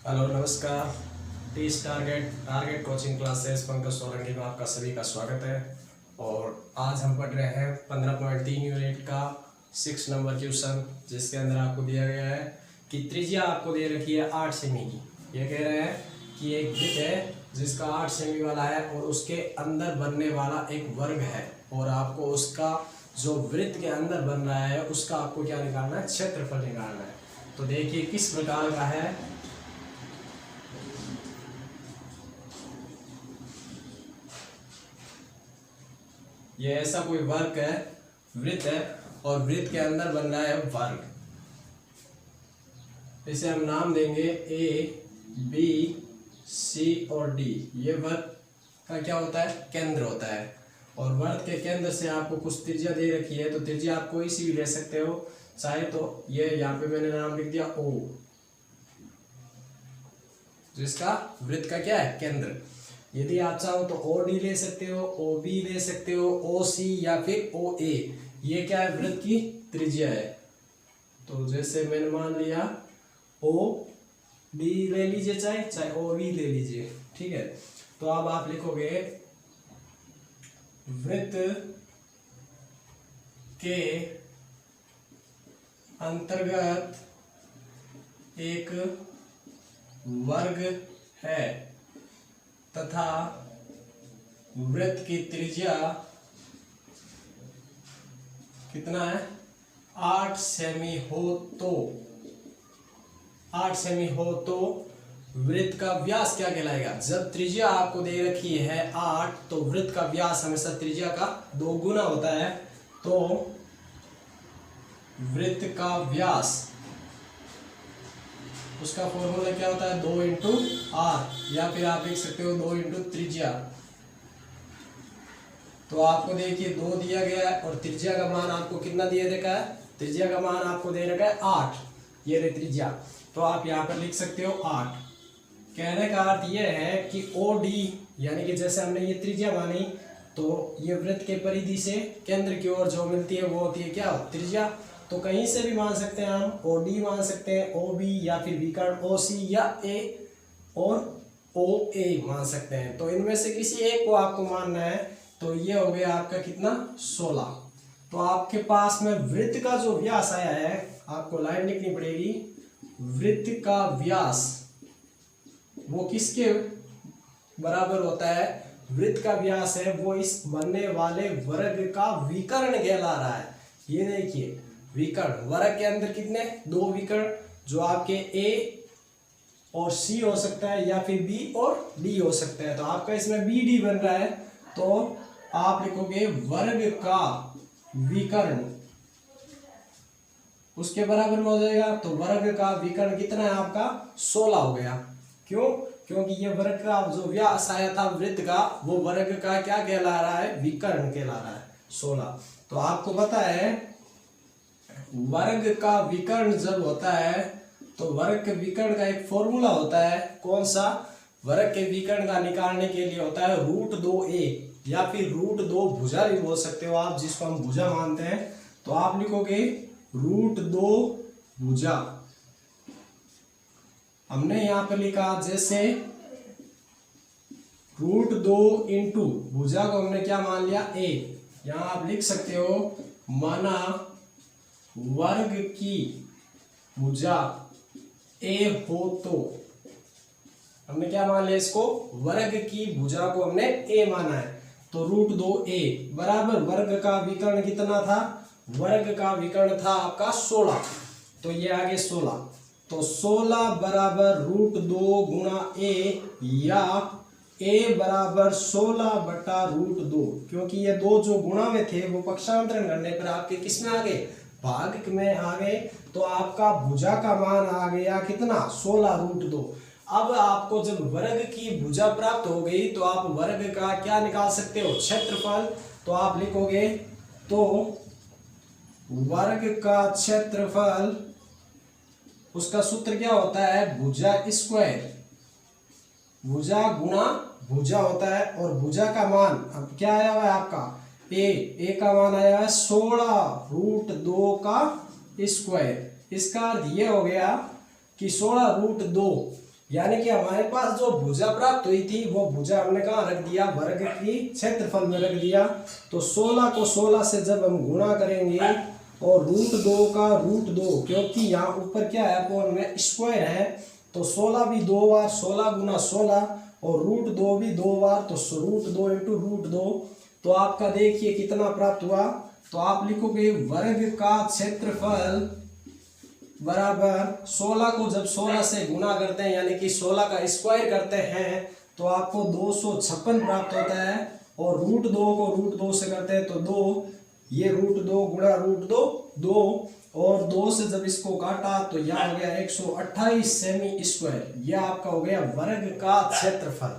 Hello नमस्कार। Teach target coaching classes Pankaj Solanki में आपका सभी का स्वागत है। और आज हम पढ़ रहे हैं 15.3 यूनिट का 6 नंबर क्वेश्चन, जिसके अंदर आपको दिया गया है कि त्रिज्या आपको दे रखी है 8 सेमी की। ये कह रहे हैं कि एक वृत्त है जिसका 8 सेमी वाला है और उसके अंदर बनने वाला एक वर्ग है, और आपको उसका जो वृत्त के अंदर बन रहा है उसका आपको क्या निकालना है, क्षेत्रफल निकालना है। तो देखिए किस प्रकार का है। ये ऐसा कोई वर्ग है, वृत्त है, और वृत्त के अंदर बन रहा है वर्ग। इसे हम नाम देंगे ए बी सी और डी। ये वर्ग का क्या होता है, केंद्र होता है। और वर्ग के केंद्र से आपको कुछ त्रिज्या दे रखी है, तो त्रिज्या आप कोई सी भी ले सकते हो, चाहे तो ये यहाँ पे मैंने नाम लिख दिया ओ, जिसका वृत्त का क्या है, केंद्र। यदि आप चाहो तो ओ डी ले सकते हो, ओ बी ले सकते हो, ओ सी या फिर ओ ए। ये क्या है, वृत्त की त्रिज्या है। तो जैसे मैंने मान लिया ओ डी ले लीजिए, चाहे ओ बी ले लीजिए, ठीक है। तो अब आप लिखोगे वृत्त के अंतर्गत एक वर्ग है तथा वृत्त की त्रिज्या कितना है, 8 सेमी हो तो 8 सेमी हो तो वृत्त का व्यास क्या कहलाएगा। जब त्रिज्या आपको दे रखी है 8, तो वृत्त का व्यास हमेशा त्रिज्या का 2 गुना होता है। तो वृत्त का व्यास, उसका फॉर्मूला क्या होता है, 2 इंटू आर, या फिर आप लिख सकते हो 2 इंटू त्रिज्या। तो आपको देखिए 2 दिया गया है और त्रिज्या का मान आपको कितना दिया रखा है, त्रिज्या का मान आपको दे रखा है 8। ये रही त्रिज्या, तो आप यहाँ पर लिख सकते हो 8। कहने का अर्थ ये है कि ओ डी, यानी कि जैसे हमने ये त्रिज्या मानी, तो ये वृत्त के परिधि से केंद्र की ओर जो मिलती है वो होती है क्या, त्रिज्या। तो कहीं से भी मान सकते हैं हम, ओ डी मान सकते हैं, ओ बी, या फिर विकर्ण ओ सी या ए और ओ ए मान सकते हैं। तो इनमें से किसी एक को आपको मानना है। तो ये हो गया आपका कितना, 16। तो आपके पास में वृत्त का जो व्यास आया है, आपको लाइन लिखनी पड़ेगी, वृत्त का व्यास वो किसके बराबर होता है, वृत्त का व्यास है वो इस बनने वाले वर्ग का विकर्ण कहला रहा है। ये देखिए विकर्ण, वर्ग के अंदर कितने, 2 विकर्ण, जो आपके ए और सी हो सकता है या फिर बी और डी हो सकता है। तो आपका इसमें बी डी बन रहा है, तो आप लिखोगे वर्ग का विकर्ण उसके बराबर में हो जाएगा। तो वर्ग का विकर्ण कितना है आपका, 16 हो गया। क्यों, क्योंकि ये वर्ग का जो व्यास आया था वृत्त का, वो वर्ग का क्या कहला रहा है, विकर्ण कहला रहा है, 16। तो आपको पता है वर्ग का विकर्ण जब होता है तो वर्ग के विकर्ण का एक फॉर्मूला होता है, कौन सा, वर्ग के विकर्ण का निकालने के लिए होता है √2a, या फिर √2 भुजा भी बोल सकते हो आप, जिसको हम भुजा मानते हैं। तो आप लिखोगे √2 भुजा। हमने यहां पे लिखा जैसे √2 इंटू भुजा को हमने क्या मान लिया, a। यहां आप लिख सकते हो माना वर्ग की भुजा a हो तो, हमने क्या मान लिया इसको, वर्ग की भुजा को हमने a माना है। तो √2a बराबर वर्ग का विकर्ण कितना था, वर्ग का विकर्ण था आपका 16। तो ये आगे 16, तो 16 बराबर √2 गुणा a, या a बराबर 16 बटा √2, क्योंकि ये 2 जो गुणा में थे वो पक्षांतरण करने पर आपके किस में आ गए, भाग में आ गए। तो आपका भुजा का मान आ गया कितना, 16 √2। अब आपको जब वर्ग की भुजा प्राप्त हो गई तो आप वर्ग का क्या निकाल सकते हो, क्षेत्रफल। तो आप लिखोगे तो वर्ग का क्षेत्रफल, उसका सूत्र क्या होता है, भुजा स्क्वायर, भुजा गुणा भुजा होता है। और भुजा का मान अब क्या आया हुआ है आपका, ए का मान आया है 16 √2 का स्क्वायर। इसका अर्थ ये हो गया कि 16 √2 यानी कि हमारे पास जो भुजा प्राप्त हुई थी वो भुजा हमने कहाँ रख दिया, वर्ग की क्षेत्रफल में रख दिया। तो 16 को 16 से जब हम गुणा करेंगे और √2 का √2, क्योंकि यहाँ ऊपर क्या है अपॉन में स्क्वायर है, तो 16 भी 2 बार, 16 गुना 16 और √2 भी 2 बार, तो √2 इंटू √2। तो आपका देखिए कितना प्राप्त हुआ। तो आप लिखोगे वर्ग का क्षेत्रफल बराबर 16 को जब 16 से गुना करते हैं यानी कि 16 का स्क्वायर करते हैं तो आपको 256 प्राप्त होता है, और √2 को √2 से करते हैं तो 2, ये √2 गुणा √2 2, और 2 से जब इसको काटा तो यह हो गया 128 सेमी स्क्वायर। यह आपका हो गया वर्ग का क्षेत्रफल।